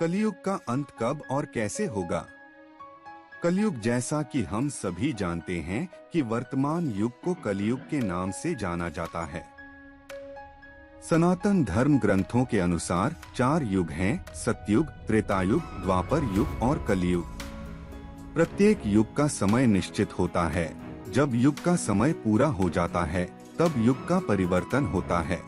कलयुग का अंत कब और कैसे होगा? कलयुग, जैसा कि हम सभी जानते हैं कि वर्तमान युग को कलयुग के नाम से जाना जाता है। सनातन धर्म ग्रंथों के अनुसार 4 युग हैं: सतयुग, त्रेतायुग, द्वापर युग और कलयुग। प्रत्येक युग का समय निश्चित होता है। जब युग का समय पूरा हो जाता है, तब युग का परिवर्तन होता है।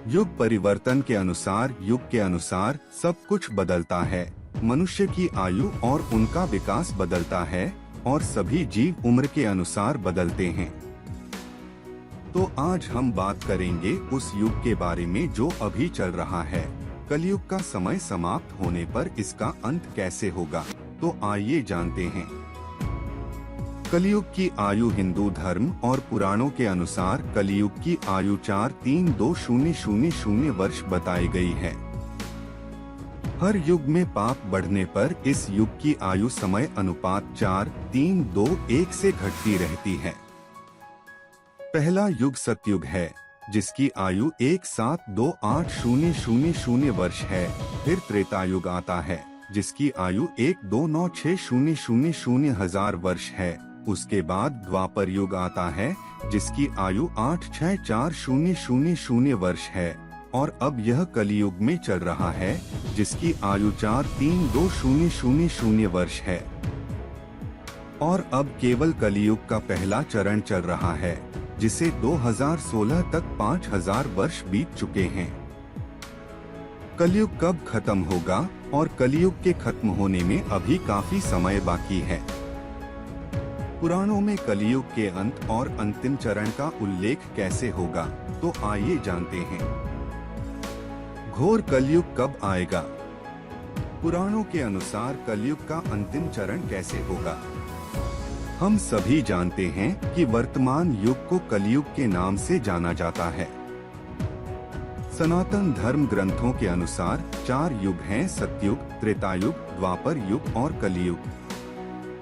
युग परिवर्तन के अनुसार, युग के अनुसार सब कुछ बदलता है। मनुष्य की आयु और उनका विकास बदलता है और सभी जीव उम्र के अनुसार बदलते हैं। तो आज हम बात करेंगे उस युग के बारे में जो अभी चल रहा है। कलयुग का समय समाप्त होने पर इसका अंत कैसे होगा, तो आइए जानते हैं। कलयुग की आयु हिंदू धर्म और पुराणों के अनुसार कलयुग की आयु 432,000 वर्ष बताई गई है। हर युग में पाप बढ़ने पर इस युग की आयु समय अनुपात 4:3:2:1 से घटती रहती है। पहला युग सतयुग है, जिसकी आयु 1,728,000 वर्ष है। फिर त्रेतायुग आता है, जिसकी आयु 1,296,000 वर्ष है। उसके बाद द्वापर युग आता है, जिसकी आयु 8,640,000 वर्ष है। और अब यह कलियुग में चल रहा है, जिसकी आयु 4:3:2:000 वर्ष है। और अब केवल कलियुग का पहला चरण चल रहा है, जिसे 2016 तक 5,000 वर्ष बीत चुके हैं। कलयुग कब खत्म होगा और कलयुग के खत्म होने में अभी काफी समय बाकी है। पुराणों में कलयुग के अंत और अंतिम चरण का उल्लेख कैसे होगा, तो आइए जानते हैं। घोर कलयुग कब आएगा? पुराणों के अनुसार कलयुग का अंतिम चरण कैसे होगा? हम सभी जानते हैं कि वर्तमान युग को कलयुग के नाम से जाना जाता है। सनातन धर्म ग्रंथों के अनुसार 4 युग हैं: सतयुग, त्रेतायुग, द्वापर युग और कलयुग।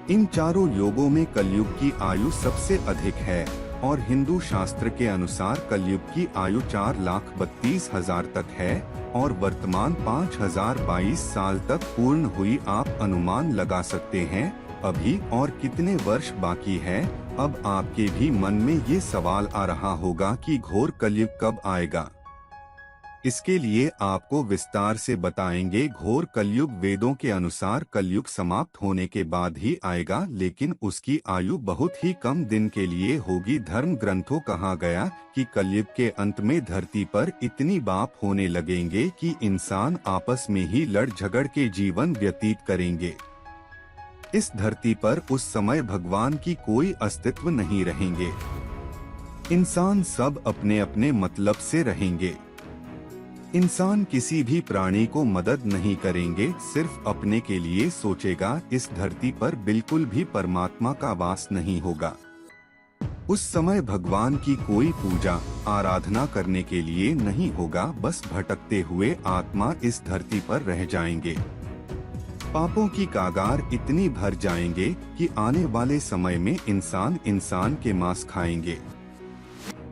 इन चारों युगों में कलयुग की आयु सबसे अधिक है और हिंदू शास्त्र के अनुसार कलयुग की आयु 4,32,000 तक है और वर्तमान 5,022 साल तक पूर्ण हुई। आप अनुमान लगा सकते हैं अभी और कितने वर्ष बाकी है। अब आपके भी मन में ये सवाल आ रहा होगा कि घोर कलयुग कब आएगा। इसके लिए आपको विस्तार से बताएंगे। घोर कलयुग वेदों के अनुसार कलयुग समाप्त होने के बाद ही आएगा, लेकिन उसकी आयु बहुत ही कम दिन के लिए होगी। धर्म ग्रंथों कहा गया कि कलयुग के अंत में धरती पर इतनी पाप होने लगेंगे कि इंसान आपस में ही लड़ झगड़ के जीवन व्यतीत करेंगे। इस धरती पर उस समय भगवान की कोई अस्तित्व नहीं रहेंगे। इंसान सब अपने अपने मतलब से रहेंगे। इंसान किसी भी प्राणी को मदद नहीं करेंगे, सिर्फ अपने के लिए सोचेगा। इस धरती पर बिल्कुल भी परमात्मा का वास नहीं होगा। उस समय भगवान की कोई पूजा आराधना करने के लिए नहीं होगा, बस भटकते हुए आत्मा इस धरती पर रह जाएंगे। पापों की कागार इतनी भर जाएंगे कि आने वाले समय में इंसान के मांस खाएंगे।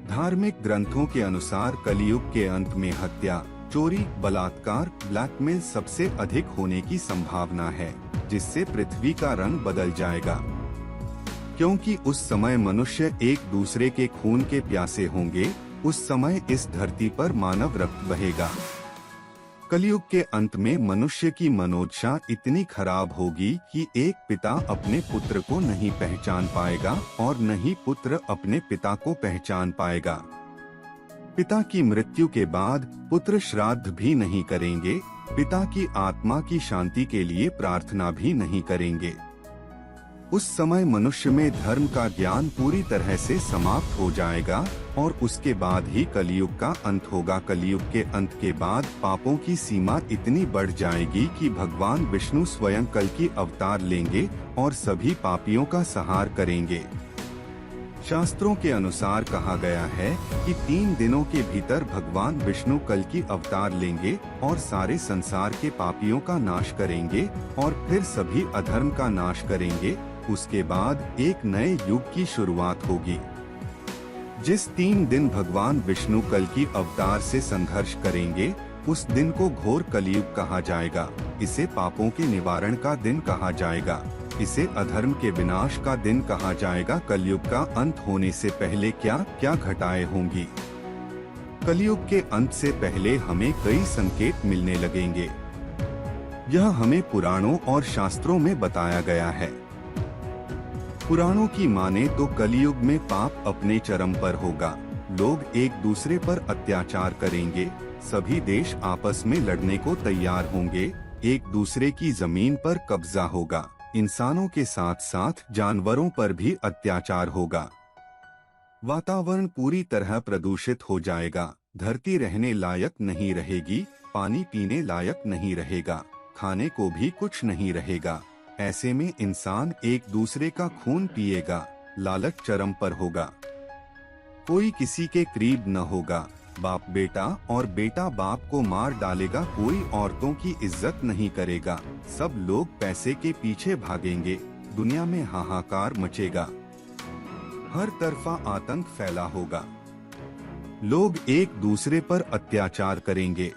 धार्मिक ग्रंथों के अनुसार कलयुग के अंत में हत्या, चोरी, बलात्कार, ब्लैकमेल सबसे अधिक होने की संभावना है, जिससे पृथ्वी का रंग बदल जाएगा। क्योंकि उस समय मनुष्य एक दूसरे के खून के प्यासे होंगे। उस समय इस धरती पर मानव रक्त बहेगा। कलयुग के अंत में मनुष्य की मनोदशा इतनी खराब होगी कि एक पिता अपने पुत्र को नहीं पहचान पाएगा और न ही पुत्र अपने पिता को पहचान पाएगा। पिता की मृत्यु के बाद पुत्र श्राद्ध भी नहीं करेंगे। पिता की आत्मा की शांति के लिए प्रार्थना भी नहीं करेंगे। उस समय मनुष्य में धर्म का ज्ञान पूरी तरह से समाप्त हो जाएगा और उसके बाद ही कलयुग का अंत होगा। कलयुग के अंत के बाद पापों की सीमा इतनी बढ़ जाएगी कि भगवान विष्णु स्वयं कल की अवतार लेंगे और सभी पापियों का संहार करेंगे। शास्त्रों के अनुसार कहा गया है कि 3 दिनों के भीतर भगवान विष्णु कल की अवतार लेंगे और सारे संसार के पापियों का नाश करेंगे और फिर सभी अधर्म का नाश करेंगे। उसके बाद एक नए युग की शुरुआत होगी। जिस 3 दिन भगवान विष्णु कल की अवतार से संघर्ष करेंगे, उस दिन को घोर कलयुग कहा जाएगा। इसे पापों के निवारण का दिन कहा जाएगा। इसे अधर्म के विनाश का दिन कहा जाएगा। कलयुग का अंत होने से पहले क्या क्या घटनाएं होंगी? कलयुग के अंत से पहले हमें कई संकेत मिलने लगेंगे। यह हमें पुराणों और शास्त्रों में बताया गया है। पुराणों की माने तो कलयुग में पाप अपने चरम पर होगा। लोग एक दूसरे पर अत्याचार करेंगे। सभी देश आपस में लड़ने को तैयार होंगे। एक दूसरे की जमीन पर कब्जा होगा। इंसानों के साथ साथ जानवरों पर भी अत्याचार होगा। वातावरण पूरी तरह प्रदूषित हो जाएगा। धरती रहने लायक नहीं रहेगी। पानी पीने लायक नहीं रहेगा। खाने को भी कुछ नहीं रहेगा। ऐसे में इंसान एक दूसरे का खून पिएगा। लालच चरम पर होगा। कोई किसी के करीब न होगा। बाप बेटा और बेटा बाप को मार डालेगा। कोई औरतों की इज्जत नहीं करेगा। सब लोग पैसे के पीछे भागेंगे। दुनिया में हाहाकार मचेगा। हर तरफा आतंक फैला होगा। लोग एक दूसरे पर अत्याचार करेंगे,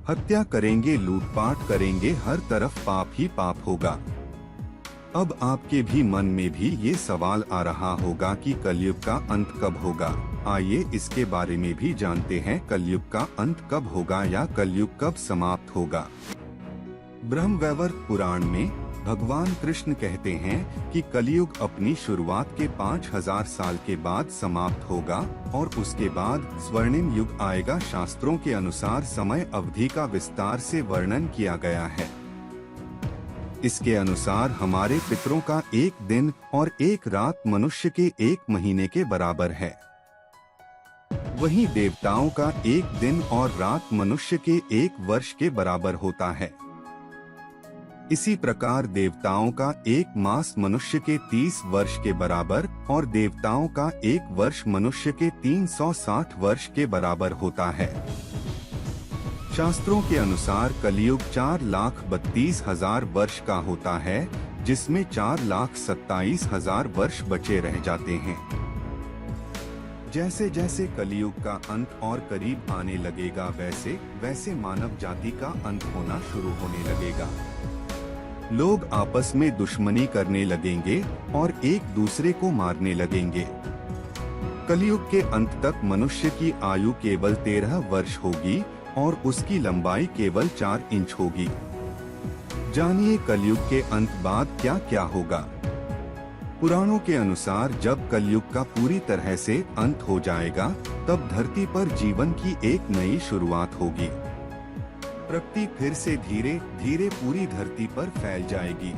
हत्या करेंगे, लूटपाट करेंगे। हर तरफ पाप ही पाप होगा। अब आपके भी मन में भी ये सवाल आ रहा होगा कि कलयुग का अंत कब होगा। आइए इसके बारे में भी जानते हैं। कलयुग का अंत कब होगा या कलयुग कब समाप्त होगा। ब्रह्मवैवर्त पुराण में भगवान कृष्ण कहते हैं कि कलयुग अपनी शुरुआत के 5000 साल के बाद समाप्त होगा और उसके बाद स्वर्णिम युग आएगा। शास्त्रों के अनुसार समय अवधि का विस्तार से वर्णन किया गया है। इसके अनुसार हमारे पितरों का एक दिन और एक रात मनुष्य के एक महीने के बराबर है। वहीं देवताओं का एक दिन और रात मनुष्य के एक वर्ष के बराबर होता है। इसी प्रकार देवताओं का एक मास मनुष्य के 30 वर्ष के बराबर और देवताओं का एक वर्ष मनुष्य के 360 वर्ष के बराबर होता है। शास्त्रों के अनुसार कलयुग 4,32,000 वर्ष का होता है, जिसमें 4,27,000 वर्ष बचे रह जाते हैं। जैसे जैसे कलयुग का अंत और करीब आने लगेगा, वैसे वैसे मानव जाति का अंत होना शुरू होने लगेगा। लोग आपस में दुश्मनी करने लगेंगे और एक दूसरे को मारने लगेंगे। कलयुग के अंत तक मनुष्य की आयु केवल 13 वर्ष होगी और उसकी लंबाई केवल 4 इंच होगी। जानिए कलयुग के अंत बाद क्या क्या होगा। पुराणों के अनुसार जब कलयुग का पूरी तरह से अंत हो जाएगा, तब धरती पर जीवन की एक नई शुरुआत होगी। प्रकृति फिर से धीरे धीरे पूरी धरती पर फैल जाएगी।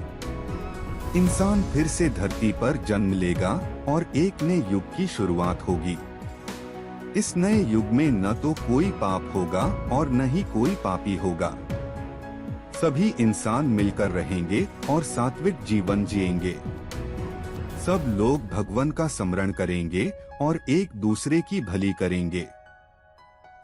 इंसान फिर से धरती पर जन्म लेगा और एक नए युग की शुरुआत होगी। इस नए युग में न तो कोई पाप होगा और न ही कोई पापी होगा। सभी इंसान मिलकर रहेंगे और सात्विक जीवन जिएंगे। सब लोग भगवान का स्मरण करेंगे और एक दूसरे की भली करेंगे।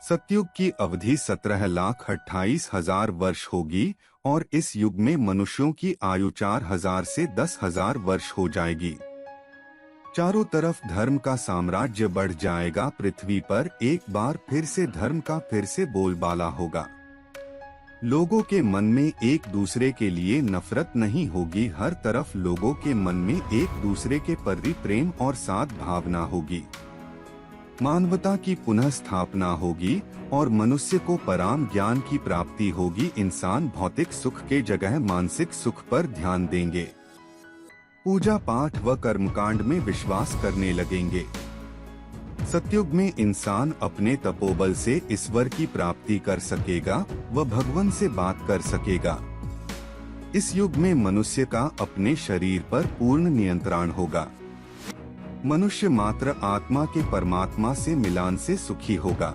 सतयुग की अवधि 17,28,000 वर्ष होगी और इस युग में मनुष्यों की आयु 4,000 से 10,000 वर्ष हो जाएगी। चारों तरफ धर्म का साम्राज्य बढ़ जाएगा। पृथ्वी पर एक बार फिर से धर्म का फिर से बोलबाला होगा। लोगों के मन में एक दूसरे के लिए नफरत नहीं होगी। हर तरफ लोगों के मन में एक दूसरे के प्रति प्रेम और साथ भावना होगी। मानवता की पुनः स्थापना होगी और मनुष्य को परम ज्ञान की प्राप्ति होगी। इंसान भौतिक सुख के जगह मानसिक सुख पर ध्यान देंगे। पूजा पाठ व कर्मकांड में विश्वास करने लगेंगे। सतयुग में इंसान अपने तपोबल से ईश्वर की प्राप्ति कर सकेगा व भगवान से बात कर सकेगा। इस युग में मनुष्य का अपने शरीर पर पूर्ण नियंत्रण होगा। मनुष्य मात्र आत्मा के परमात्मा से मिलान से सुखी होगा।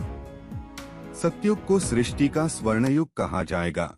सतयुग को सृष्टि का स्वर्णयुग कहा जाएगा।